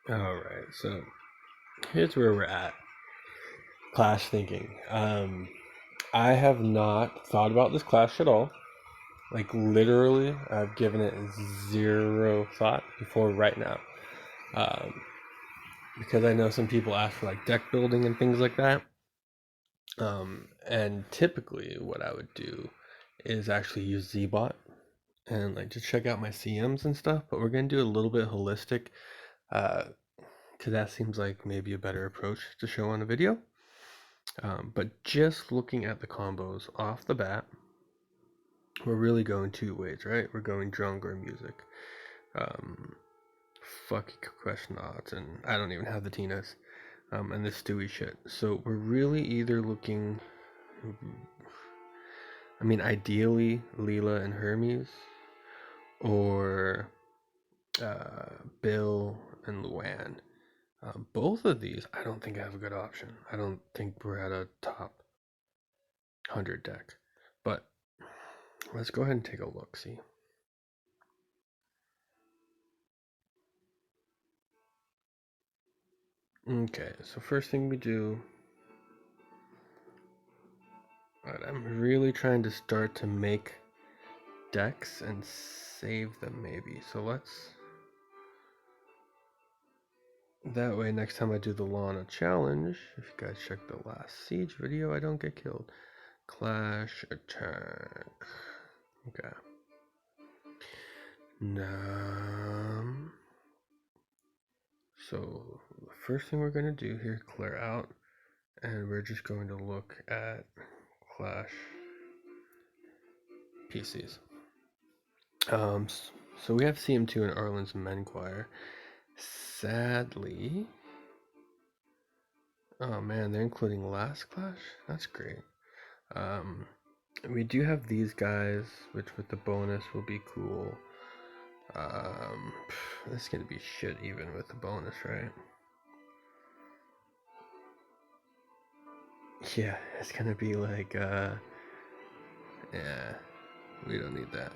Alright, so here's where we're at. Clash thinking. I have not thought about this clash at all. Like literally, I've given it zero thought before right now. Um, because I know some people ask for like deck building and things like that. And typically what I would do is actually use Zbot and like just check out my CMs and stuff. But we're gonna do a little bit holistic, because that seems like maybe a better approach to show on a video. But just looking at the combos off the bat, we're really going two ways, right? We're going drunk or music. Um, Fuck question odds, and I don't even have the Tinas, and the Stewie shit. So we're really either looking, I mean, ideally Leela and Hermes, or Bill and Luann. Both of these, I don't think I have a good option. I don't think we're at a top 100 deck. But let's go ahead and take a look, see. Okay, so first thing we do, right, I'm really trying to start to make decks and save them maybe. So let's, that way next time I do the Lana challenge, if you guys check the last Siege video, I don't get killed. Clash attack. Okay. So the first thing we're going to do here, clear out, and we're just going to look at Clash PCs. So we have CM2 and Arlen's Men Choir. Sadly, oh man, they're including Last Clash? That's great. We do have these guys, which with the bonus will be cool. This is gonna be shit even with the bonus, right? Yeah, it's gonna be like, yeah, we don't need that.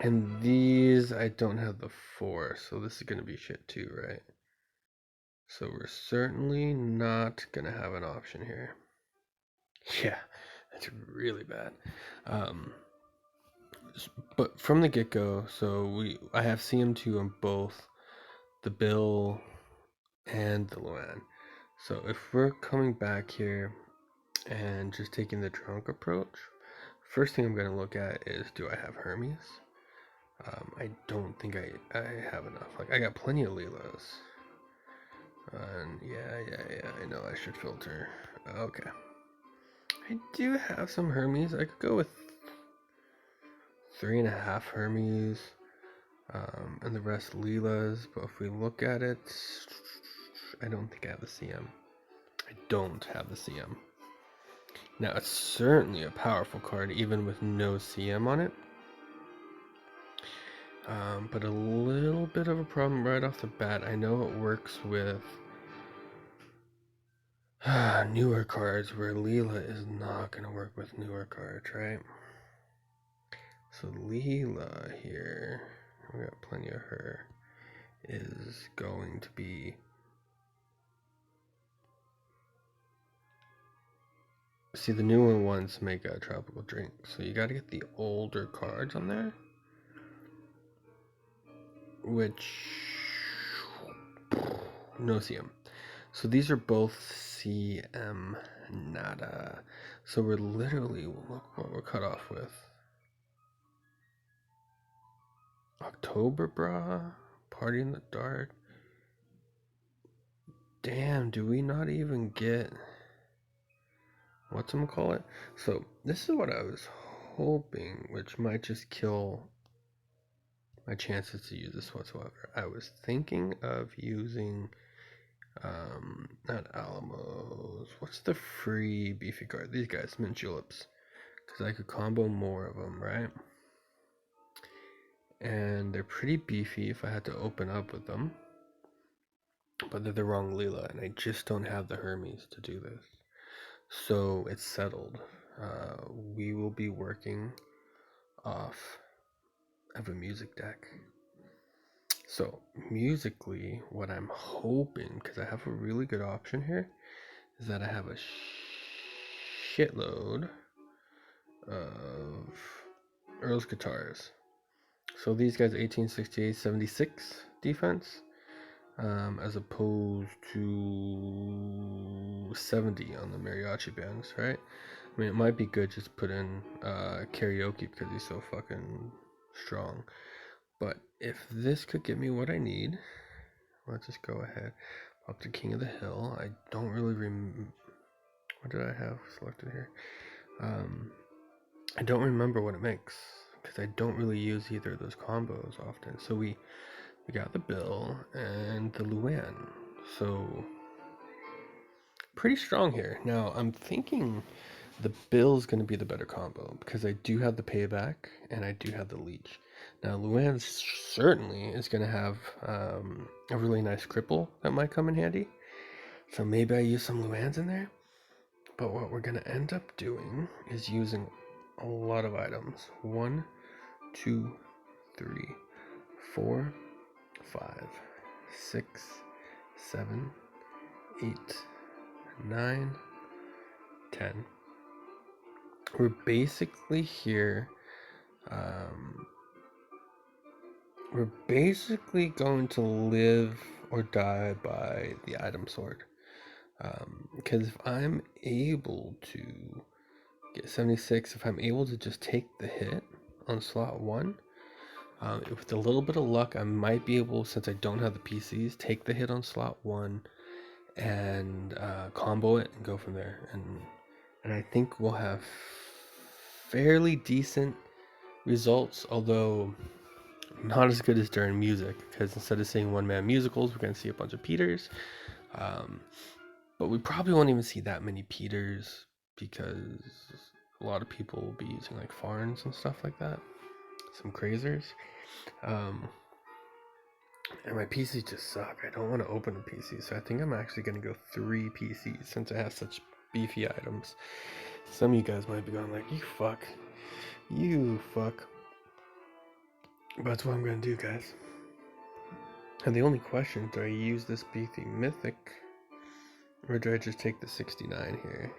And these, I don't have the 4, so this is gonna be shit too, right? So we're certainly not gonna have an option here. Yeah, that's really bad. But from the get-go, so I have CM2 on both the Bill and the Luann. So if we're coming back here and just taking the drunk approach, first thing I'm going to look at is, do I have Hermes? I don't think I have enough. Like, I got plenty of Leelas. And yeah, I know I should filter. Okay. I do have some Hermes. I could go with 3.5 Hermes, and the rest Leelas. But if we look at it, I don't think I have the CM. I don't have the CM. Now, it's certainly a powerful card, even with no CM on it. But a little bit of a problem right off the bat. I know it works with newer cards, where Leela is not going to work with newer cards, right? So Leela here, we got plenty of her, is going to be... See, the newer ones make a tropical drink, so you got to get the older cards on there, which no CM. So these are both CM nada. So we're literally, look what we're cut off with. Oktober, brah. Party in the dark. Damn, do we not even get whatchamacallit? So this is what I was hoping, which might just kill my chances to use this whatsoever. I was thinking of using not Alamos. What's the free beefy card? These guys, mint juleps, because I could combo more of them, right? And they're pretty beefy if I had to open up with them, but they're the wrong Leela, and I just don't have the Hermes to do this. So it's settled. We will be working off of a music deck. So musically, what I'm hoping, because I have a really good option here, is that I have a shitload of Earl's guitars. So these guys 1868 76 defense, as opposed to 70 on the mariachi bands, right? I mean, it might be good just put in karaoke because he's so fucking strong. But if this could get me what I need, let's just go ahead. Up to King of the Hill. I don't really what did I have selected here? I don't remember what it makes because I don't really use either of those combos often. So we got the Bill and the Luan. So pretty strong here. Now I'm thinking the Bill's going to be the better combo because I do have the payback and I do have the leech. Now Luan certainly is going to have a really nice cripple that might come in handy. So maybe I use some Luans in there. But what we're going to end up doing is using a lot of items. 1, 2, 3, 4, 5, 6, 7, 8, 9, 10. We're basically here. We're basically going to live or die by the item sword. Because if I'm able to get 76, if I'm able to just take the hit on slot 1, with a little bit of luck, I might be able, since I don't have the PCs, take the hit on slot 1 and combo it and go from there. And I think we'll have fairly decent results, although not as good as during music, because instead of seeing one-man musicals, we're going to see a bunch of Peters. But we probably won't even see that many Peters because a lot of people will be using like Farns and stuff like that. Some crazers. And my PCs just suck. I don't want to open a PC, so I think I'm actually going to go 3 PCs since I have such beefy items. Some of you guys might be going like, you fuck. But that's what I'm going to do, guys. And the only question, do I use this beefy mythic? Or do I just take the 69 here?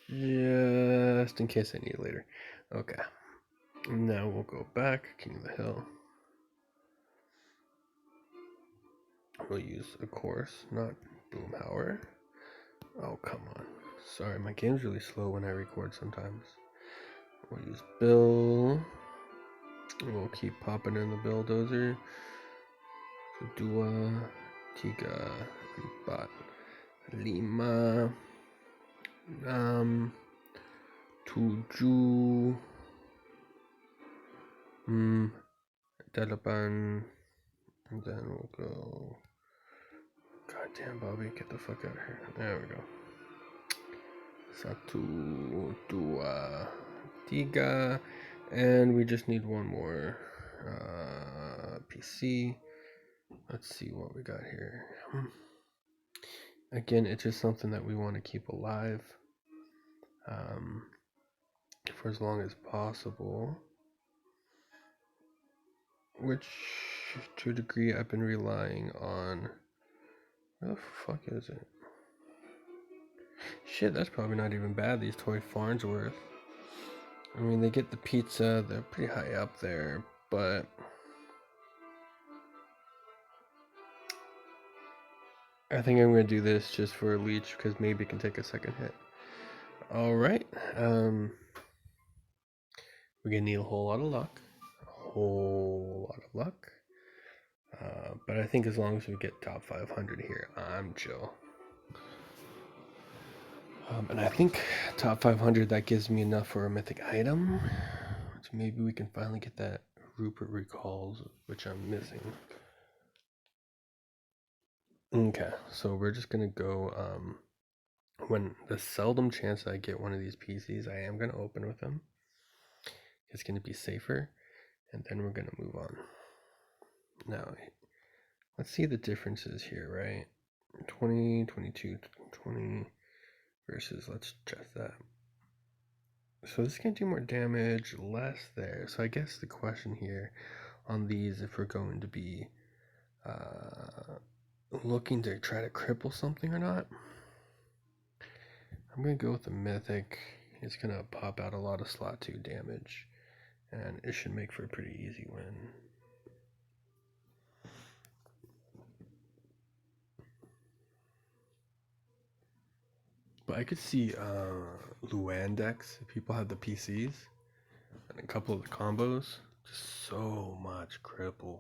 Just in case I need it later. Okay. Now we'll go back. King of the Hill. We'll use, of course, not Boomhauer. Oh, come on. Sorry, my game's really slow when I record sometimes. We'll use Bill. We'll keep popping in the Bulldozer. Dua, Tiga, Bat, Lima, Tuju, Delapan, and then we'll go. Goddamn, Bobby, get the fuck out of here. There we go. Satu, Dua, Tiga, and we just need one more PC. Let's see what we got here. Again, it's just something that we want to keep alive for as long as possible. Which, to a degree, I've been relying on. Where the fuck is it? Shit, that's probably not even bad, these toy Farnsworth. I mean, they get the pizza, they're pretty high up there, but I think I'm going to do this just for a leech because maybe it can take a second hit. Alright, we're going to need a whole lot of luck. But I think as long as we get top 500 here, I'm chill. And I think top 500, that gives me enough for a mythic item. So maybe we can finally get that Rupert Recalls, which I'm missing. Okay, so we're just going to go, when the seldom chance I get one of these PCs, I am going to open with them. It's going to be safer, and then we're going to move on. Now, let's see the differences here, right? 20, 22, 20 versus, let's check that. So this can do more damage, less there. So I guess the question here on these, if we're going to be looking to try to cripple something or not, I'm going to go with the Mythic. It's going to pop out a lot of slot 2 damage, and it should make for a pretty easy win. But I could see Luan decks, if people have the PCs, and a couple of the combos, just so much cripple.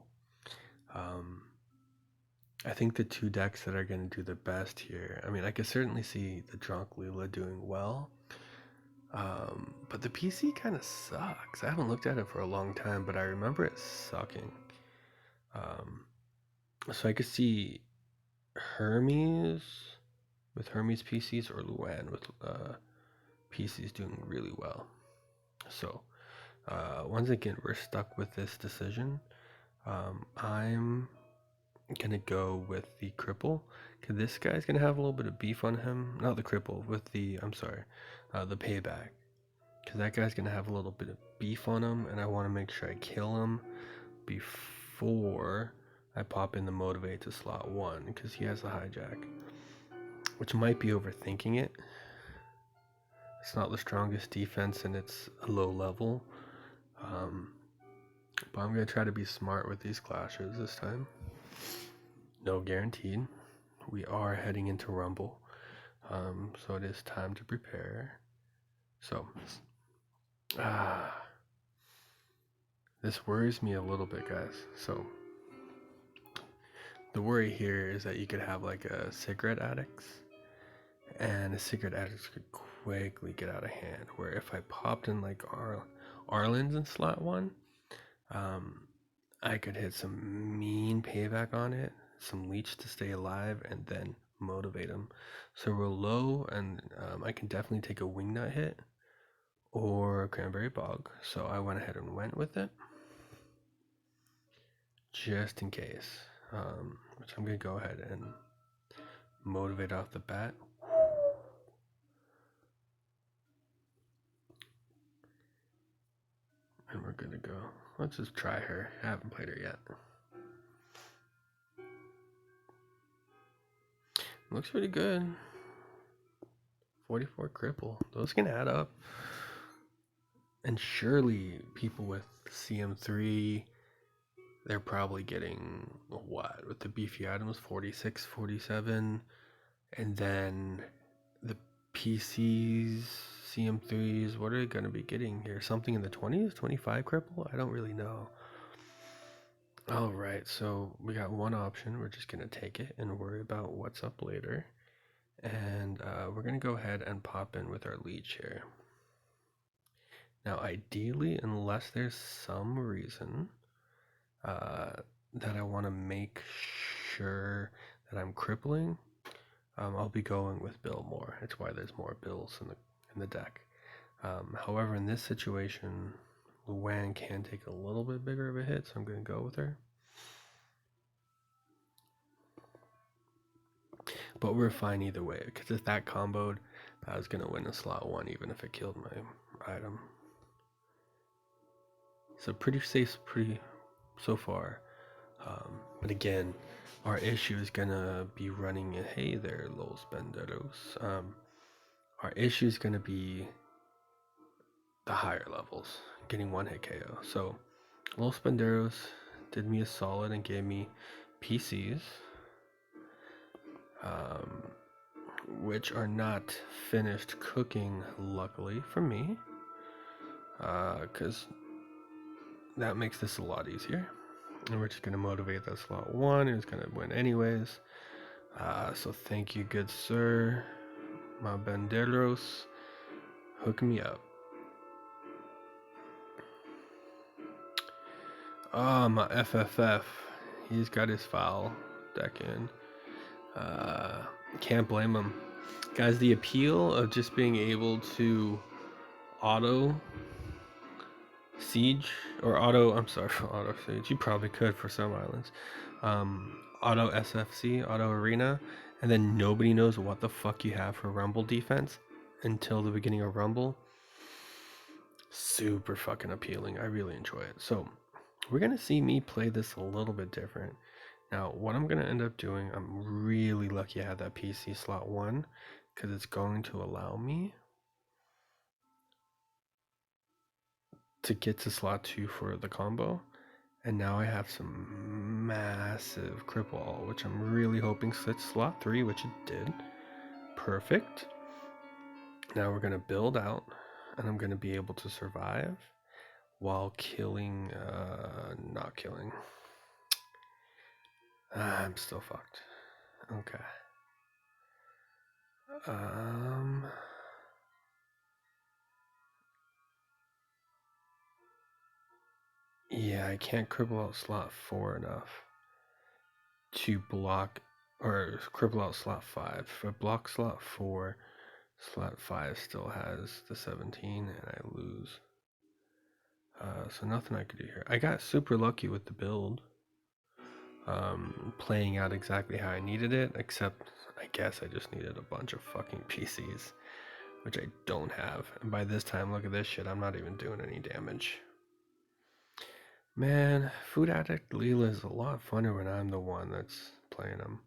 I think the 2 decks that are going to do the best here, I mean, I could certainly see the Drunk Leela doing well, but the PC kind of sucks. I haven't looked at it for a long time, but I remember it sucking. So I could see Hermes with Hermes PCs or Luan with PCs doing really well. So once again, we're stuck with this decision. I'm gonna go with the cripple, because this guy's gonna have a little bit of beef on him. Not the cripple, with the, the payback, because that guy's gonna have a little bit of beef on him, and I want to make sure I kill him before I pop in the motivate to slot 1, because he has the hijack, which might be overthinking it. It's not the strongest defense and it's a low level, but I'm gonna try to be smart with these clashes this time. No guaranteed. We are heading into Rumble, so it is time to prepare. So, this worries me a little bit, guys. So, the worry here is that you could have like a cigarette addicts, and a cigarette addicts could quickly get out of hand. Where if I popped in like Arlen's in slot 1, I could hit some mean payback on it, some leech to stay alive, and then motivate him. So we're low, and I can definitely take a wingnut hit or a cranberry bog. So I went ahead and went with it, just in case. Which I'm gonna go ahead and motivate off the bat. And we're gonna go. Let's just try her. I haven't played her yet. Looks pretty good. 44 cripple. Those can add up. And surely people with CM3, they're probably getting what? With the beefy items, 46, 47. And then the PCs, CM3s, what are they going to be getting here? Something in the 20s? 25 cripple? I don't really know. Alright, so we got one option. We're just going to take it and worry about what's up later. And we're going to go ahead and pop in with our leech here. Now, ideally, unless there's some reason that I want to make sure that I'm crippling, I'll be going with Bill more. It's why there's more Bills in the deck. However, in this situation, Luan can take a little bit bigger of a hit, so I'm going to go with her. But we're fine either way, because if that comboed, I was going to win a slot 1 even if it killed my item. So pretty safe, so far. But again, our issue is gonna be running. Hey there, Los Benderos. Our issue is gonna be the higher levels, getting 1-hit KO. So Los Benderos did me a solid and gave me PCs, which are not finished cooking, luckily for me, because that makes this a lot easier. And we're just going to motivate that slot 1, who's going to win anyways. So thank you, good sir. My Banderos, hook me up. Oh, my FFF. He's got his foul deck in. Can't blame him. Guys, the appeal of just being able to auto siege or auto siege, you probably could for some islands, auto SFC, auto arena, and then nobody knows what the fuck you have for Rumble defense until the beginning of Rumble. Super fucking appealing. I really enjoy it. So we're gonna see me play this a little bit different. Now, what I'm gonna end up doing, I'm really lucky I had that PC slot 1 because it's going to allow me to get to slot 2 for the combo. And now I have some massive cripple, which I'm really hoping sits slot 3, which it did. Perfect. Now we're gonna build out, and I'm gonna be able to survive while killing, not killing. I'm still fucked. Okay. Yeah, I can't cripple out slot 4 enough to block, or cripple out slot 5. If I block slot 4, slot 5 still has the 17, and I lose. So nothing I could do here. I got super lucky with the build. Playing out exactly how I needed it, except I guess I just needed a bunch of fucking PCs, which I don't have. And by this time, look at this shit, I'm not even doing any damage. Man, Food Addict Leela is a lot funner when I'm the one that's playing him.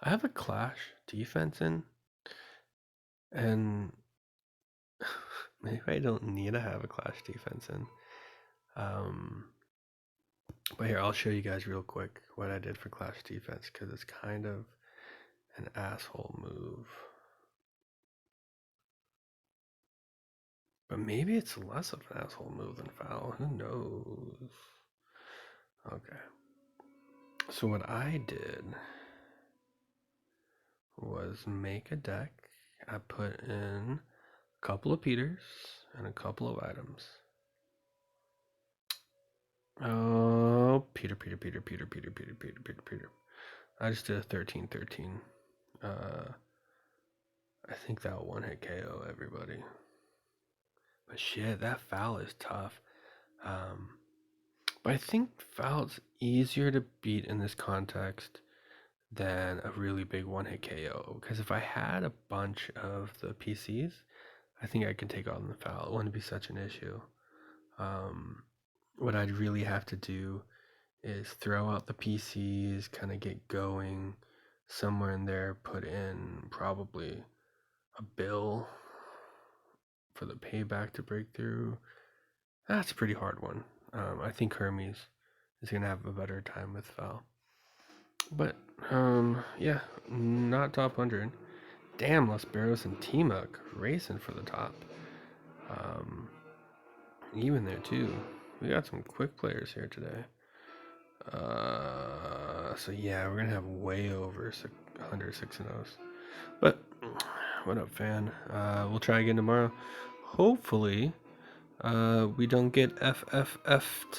I have a Clash defense in, and maybe I don't need to have a Clash defense in. But here, I'll show you guys real quick what I did for Clash defense, because it's kind of an asshole move. But maybe it's less of an asshole move than foul. Who knows? Okay. So what I did was make a deck. I put in a couple of Peters and a couple of items. Oh, Peter. I just did a 13-13. I think that one hit KO everybody. But shit, that foul is tough. But I think foul's easier to beat in this context than a really big one hit KO. Because if I had a bunch of the PCs, I think I could take on the foul. It wouldn't be such an issue. What I'd really have to do is throw out the PCs, kind of get going somewhere in there, put in probably a bill for the payback to break through. That's a pretty hard one. I think Hermes is going to have a better time with foul. But, yeah, not top 100. Damn, Los Barros and T-Muck racing for the top. Even there, too. We got some quick players here today. So yeah, we're gonna have way over 100 6-0s. But what up, fan? We'll try again tomorrow. Hopefully, we don't get FFF'd.